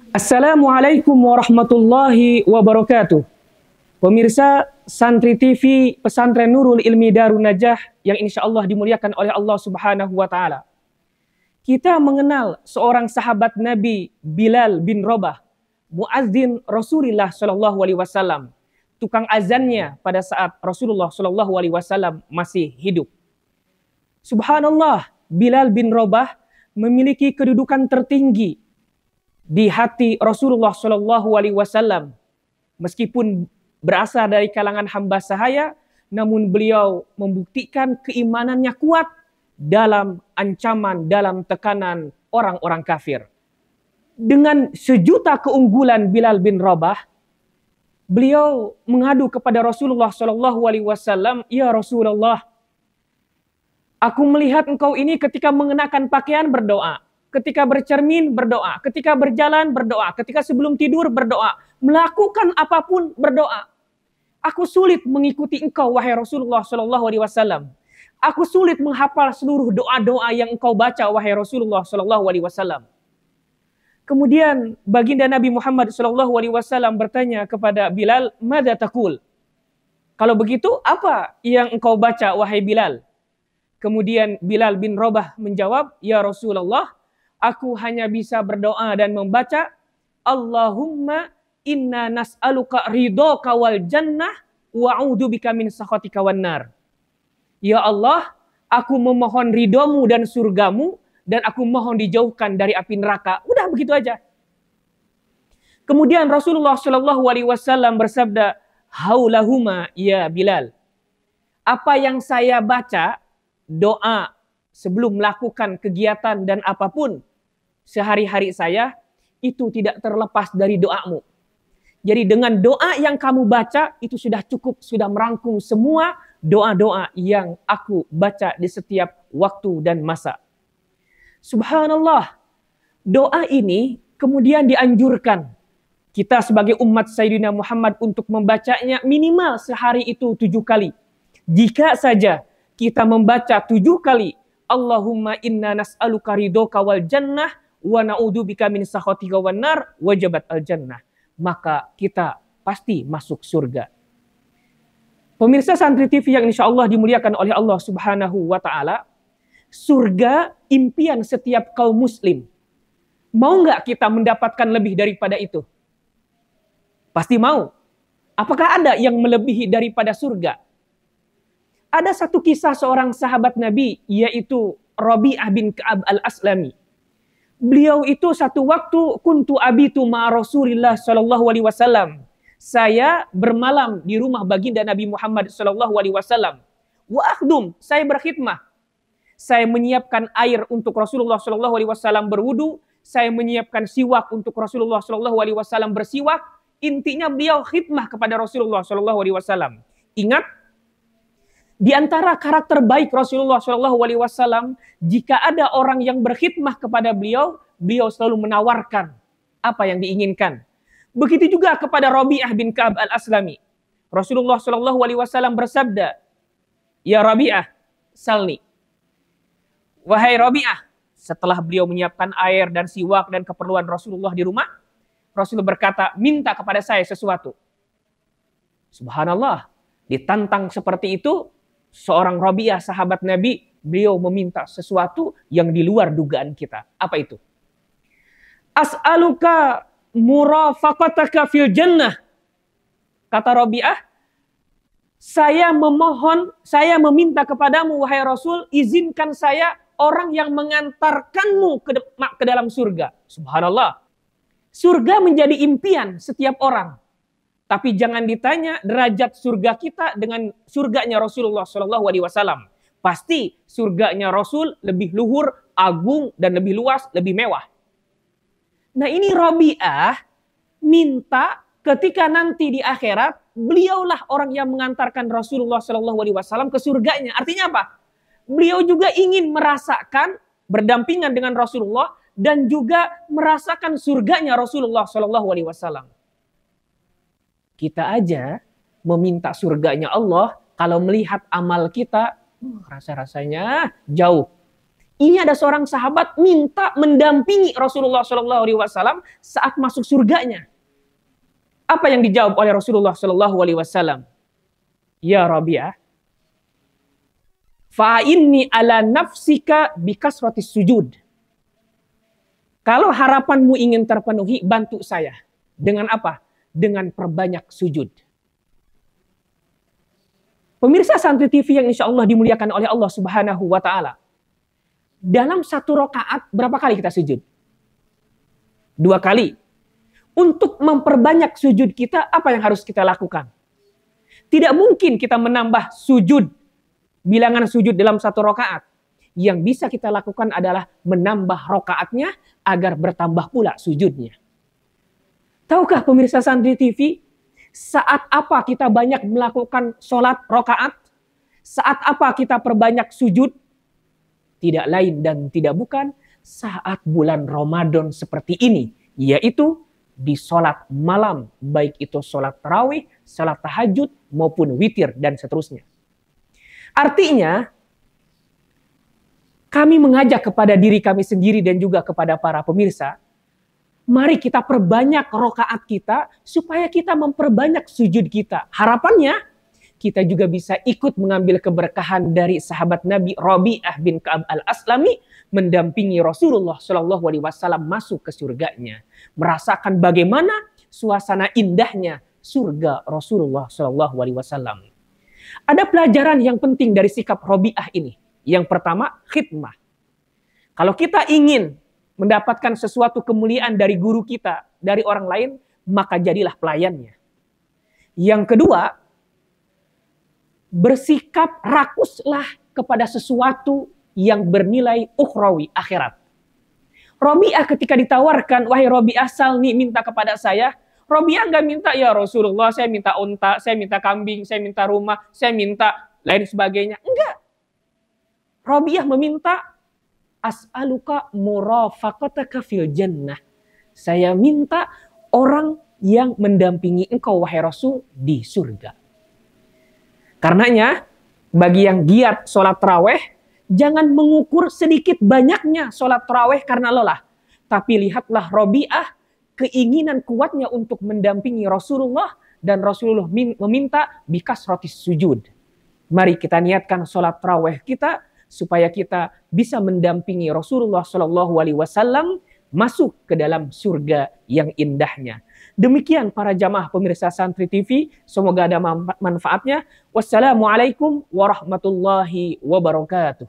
Assalamualaikum warahmatullahi wabarakatuh. Pemirsa Santri TV Pesantren Nurul Ilmi Darun Najah yang insya Allah dimuliakan oleh Allah Subhanahu wa Ta'ala. Kita mengenal seorang sahabat Nabi Bilal bin Rabah, muazzin Rasulullah Shallallahu Alaihi Wasallam, tukang azannya pada saat Rasulullah Shallallahu Alaihi Wasallam masih hidup. Subhanallah, Bilal bin Rabah memiliki kedudukan tertinggi di hati Rasulullah Shallallahu Alaihi Wasallam. Meskipun berasal dari kalangan hamba sahaya, namun beliau membuktikan keimanannya kuat dalam ancaman, dalam tekanan orang-orang kafir. Dengan sejuta keunggulan Bilal bin Rabah, beliau mengadu kepada Rasulullah Shallallahu Alaihi Wasallam, "Ya Rasulullah, aku melihat engkau ini ketika mengenakan pakaian berdoa, ketika bercermin berdoa, ketika berjalan berdoa, ketika sebelum tidur berdoa, melakukan apapun berdoa. Aku sulit mengikuti engkau, wahai Rasulullah Shallallahu Alaihi Wasallam. Aku sulit menghafal seluruh doa-doa yang engkau baca, wahai Rasulullah Shallallahu Alaihi Wasallam." Kemudian baginda Nabi Muhammad Shallallahu Alaihi Wasallam bertanya kepada Bilal, "Madza taqul?" Kalau begitu, apa yang engkau baca, wahai Bilal? Kemudian Bilal bin Rabah menjawab, "Ya Rasulullah, aku hanya bisa berdoa dan membaca, Allahumma inna nas'aluka ridhoka wal jannah wa'udzubika min sakhatika wan nar." Ya Allah, aku memohon ridhomu dan surgamu, dan aku mohon dijauhkan dari api neraka. Udah begitu aja. Kemudian Rasulullah Shallallahu Alaihi Wasallam bersabda, "Haulahuma ya Bilal." Apa yang saya baca, doa sebelum melakukan kegiatan dan apapun sehari-hari saya, itu tidak terlepas dari doamu. Jadi dengan doa yang kamu baca, itu sudah cukup, sudah merangkum semua doa-doa yang aku baca di setiap waktu dan masa. Subhanallah, doa ini kemudian dianjurkan kita sebagai umat Sayyidina Muhammad untuk membacanya minimal sehari itu 7 kali. Jika saja kita membaca 7 kali, Allahumma inna nas'aluka ridhoka wal jannah wa na'udzubika min sakhatika wan nar wajabat al jannah, maka kita pasti masuk surga. Pemirsa Santri TV yang insya Allah dimuliakan oleh Allah Subhanahu wa Ta'ala, surga impian setiap kaum muslim. Mau nggak kita mendapatkan lebih daripada itu? Pasti mau. Apakah ada yang melebihi daripada surga? Ada satu kisah seorang sahabat Nabi, yaitu Rabi'ah bin Ka'ab al-Aslami. Beliau itu satu waktu, kuntu abitu ma Rasulillah Shallallahu Alaihi Wasallam. Saya bermalam di rumah baginda Nabi Muhammad Shallallahu Alaihi Wasallam. Wa akhdum, saya berkhidmah. Saya menyiapkan air untuk Rasulullah Shallallahu Alaihi Wasallam berwudu. Saya menyiapkan siwak untuk Rasulullah Shallallahu Alaihi Wasallam bersiwak. Intinya beliau khidmah kepada Rasulullah Shallallahu Alaihi Wasallam. Ingat, di antara karakter baik Rasulullah Shallallahu Alaihi Wasallam, jika ada orang yang berkhidmah kepada beliau, beliau selalu menawarkan apa yang diinginkan. Begitu juga kepada Rabi'ah bin Ka'ab al-Aslami. Rasulullah Shallallahu Alaihi Wasallam bersabda, "Ya Rabi'ah, salni." Wahai Rabi'ah, setelah beliau menyiapkan air dan siwak dan keperluan Rasulullah di rumah, Rasulullah berkata, "Minta kepada saya sesuatu." Subhanallah, ditantang seperti itu, seorang Rabi'ah sahabat Nabi, beliau meminta sesuatu yang di luar dugaan kita. Apa itu? "As'aluka murafaqataka fil jannah." Kata Rabi'ah, saya meminta kepadamu, wahai Rasul, izinkan saya orang yang mengantarkanmu ke dalam surga. Subhanallah. Surga menjadi impian setiap orang. Tapi jangan ditanya derajat surga kita dengan surganya Rasulullah Shallallahu Alaihi Wasallam. Pasti surganya Rasul lebih luhur, agung, dan lebih luas, lebih mewah. Nah ini Rabi'ah minta ketika nanti di akhirat, beliaulah orang yang mengantarkan Rasulullah Shallallahu Alaihi Wasallam ke surganya. Artinya apa? Beliau juga ingin merasakan berdampingan dengan Rasulullah dan juga merasakan surganya Rasulullah Shallallahu Alaihi Wasallam. Kita aja meminta surganya Allah, kalau melihat amal kita, rasa-rasanya jauh. Ini ada seorang sahabat minta mendampingi Rasulullah Shallallahu Alaihi Wasallam saat masuk surganya. Apa yang dijawab oleh Rasulullah Shallallahu Alaihi Wasallam? Ya Rabi'ah, fa inni ala nafsika bikasratis sujud. Kalau harapanmu ingin terpenuhi, bantu saya. Dengan apa? Dengan perbanyak sujud. Pemirsa Santri TV yang insya Allah dimuliakan oleh Allah Subhanahu wa Ta'ala. Dalam satu rakaat berapa kali kita sujud? 2 kali. Untuk memperbanyak sujud kita, apa yang harus kita lakukan? Tidak mungkin kita menambah sujud, bilangan sujud dalam satu rakaat. Yang bisa kita lakukan adalah menambah rakaatnya agar bertambah pula sujudnya. Tahukah pemirsa Santri TV, saat apa kita banyak melakukan sholat rakaat? Saat apa kita perbanyak sujud? Tidak lain dan tidak bukan saat bulan Ramadan seperti ini, yaitu di sholat malam, baik itu sholat tarawih, sholat tahajud, maupun witir, dan seterusnya. Artinya, kami mengajak kepada diri kami sendiri dan juga kepada para pemirsa, mari kita perbanyak rakaat kita, supaya kita memperbanyak sujud kita. Harapannya, kita juga bisa ikut mengambil keberkahan dari sahabat Nabi Rabi'ah bin Ka'ab al-Aslami, mendampingi Rasulullah Shallallahu Alaihi Wasallam masuk ke surganya, merasakan bagaimana suasana indahnya surga Rasulullah Shallallahu Alaihi Wasallam. Ada pelajaran yang penting dari sikap Rabi'ah ini. Yang pertama, khidmah. Kalau kita ingin mendapatkan sesuatu kemuliaan dari guru kita, dari orang lain, maka jadilah pelayannya. Yang kedua, bersikap rakuslah kepada sesuatu yang bernilai ukhrawi, akhirat. Rabi'ah ketika ditawarkan, wahai Rabi'ah, salni, minta kepada saya. Rabi'ah nggak minta, ya Rasulullah, saya minta unta, saya minta kambing, saya minta rumah, saya minta lain sebagainya. Enggak. Rabi'ah meminta, as'aluka murafaqataka fil jannah. Saya minta orang yang mendampingi engkau, wahai Rasul, di surga. Karenanya, bagi yang giat sholat taraweh, jangan mengukur sedikit banyaknya sholat taraweh karena lelah. Tapi lihatlah Rabi'ah, keinginan kuatnya untuk mendampingi Rasulullah, dan Rasulullah meminta bikasratis sujud. Mari kita niatkan sholat taraweh kita, supaya kita bisa mendampingi Rasulullah Shallallahu Alaihi Wasallam masuk ke dalam surga yang indahnya. Demikian para jamaah pemirsa Santri TV, semoga ada manfaatnya. Wassalamualaikum warahmatullahi wabarakatuh.